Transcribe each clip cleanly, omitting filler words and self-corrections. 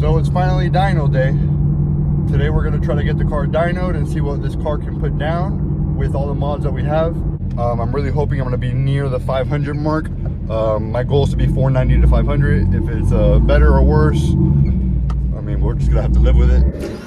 So it's finally dyno day. Today we're going to try to get the car dynoed and see what this car can put down with all the mods that we have. I'm really hoping I'm going to be near the 500 mark. My goal is to be 490 to 500. If it's better or worse, I mean, we're just going to have to live with it.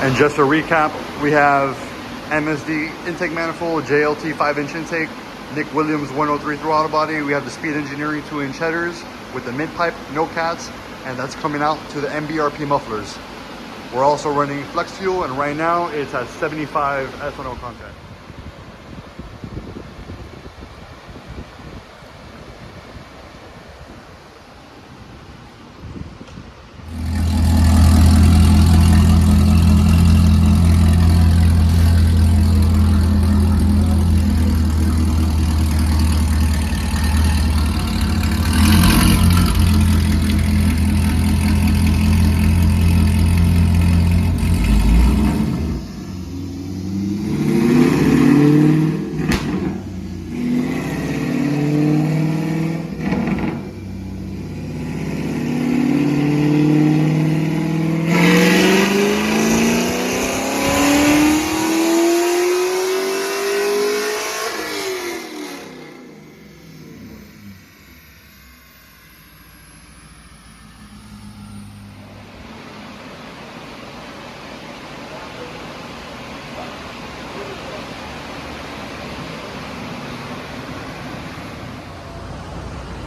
And just to recap, we have MSD intake manifold, JLT 5-inch intake, Nick Williams 103 throttle body. We have the Speed Engineering 2-inch headers with the mid-pipe, no cats, and that's coming out to the MBRP mufflers. We're also running flex fuel, and right now it's at 75 ethanol content.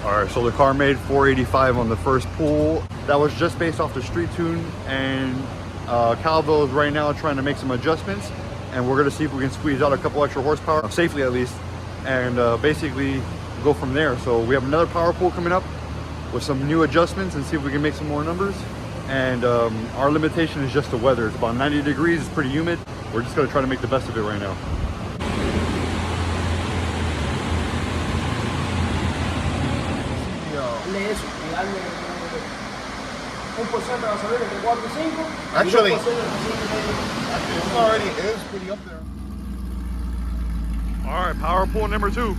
Alright, so the car made 485 on the first pull. That was just based off the street tune, and Calvo is right now trying to make some adjustments, and we're going to see if we can squeeze out a couple extra horsepower, safely at least, and basically go from there. So we have another power pull coming up with some new adjustments and see if we can make some more numbers. And our limitation is just the weather. It's about 90 degrees, it's pretty humid. We're just going to try to make the best of it right now. Actually, it already is pretty up there. All right, power pull number 2.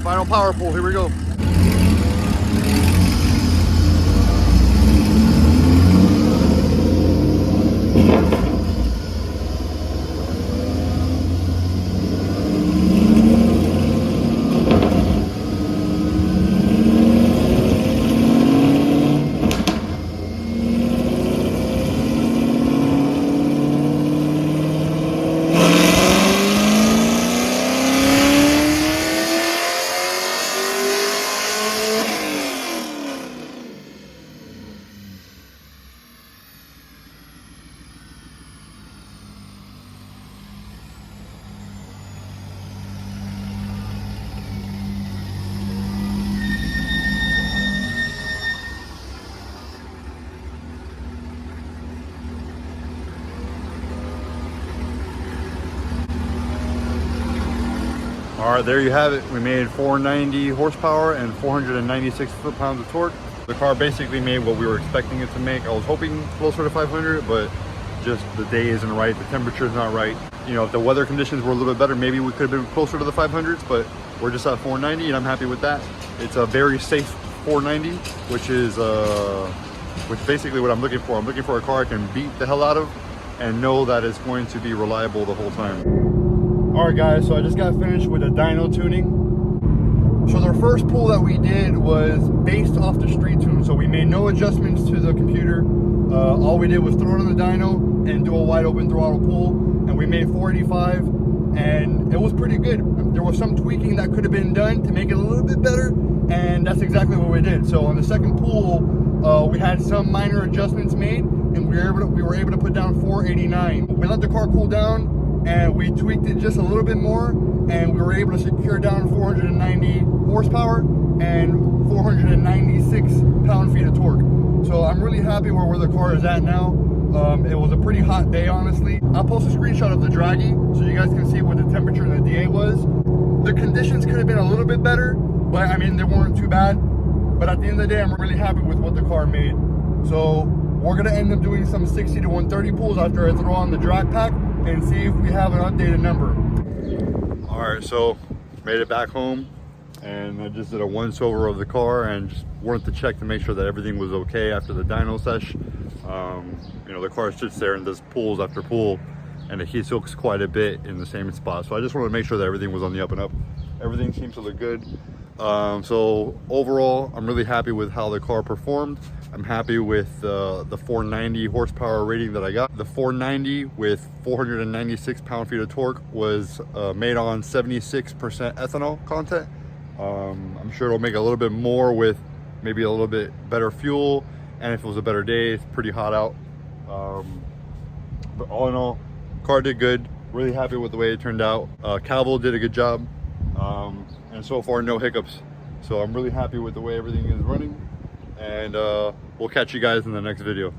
Final power pull, here we go. All right, there you have it. We made 490 horsepower and 496 foot-pounds of torque. The car basically made what we were expecting it to make. I was hoping closer to 500, but just the day isn't right, the temperature's not right. You know, if the weather conditions were a little bit better, maybe we could have been closer to the 500s, but we're just at 490 and I'm happy with that. It's a very safe 490, which is basically what I'm looking for. I'm looking for a car I can beat the hell out of and know that it's going to be reliable the whole time. All right guys, so I just got finished with a dyno tuning. So the first pull that we did was based off the street tune. So we made no adjustments to the computer. All we did was throw it on the dyno and do a wide open throttle pull. And we made 485 and it was pretty good. There was some tweaking that could have been done to make it a little bit better. And that's exactly what we did. So on the second pull, we had some minor adjustments made and we were able to put down 489. We let the car cool down and we tweaked it just a little bit more and we were able to secure down 490 horsepower and 496 pound-feet of torque. So I'm really happy where the car is at now. It was a pretty hot day, honestly. I'll post a screenshot of the draggy so you guys can see what the temperature in the DA was. The conditions could have been a little bit better, but I mean, they weren't too bad. But at the end of the day, I'm really happy with what the car made. So we're gonna end up doing some 60 to 130 pulls after I throw on the drag pack and see if we have an updated number. All right, so made it back home and I just did a once over of the car and just wanted to check to make sure that everything was okay after the dyno sesh. You know, the car sits there and does pulls after pull and it heat soaks quite a bit in the same spot. So I just wanted to make sure that everything was on the up and up. Everything seems to look good. So overall, I'm really happy with how the car performed. I'm happy with the 490 horsepower rating that I got. The 490 with 496 pound-feet of torque was made on 76% ethanol content. I'm sure it'll make a little bit more with maybe a little bit better fuel, and if it was a better day, it's pretty hot out. But all in all, car did good. Really happy with the way it turned out. Calvo did a good job, and so far no hiccups. So I'm really happy with the way everything is running, and we'll catch you guys in the next video.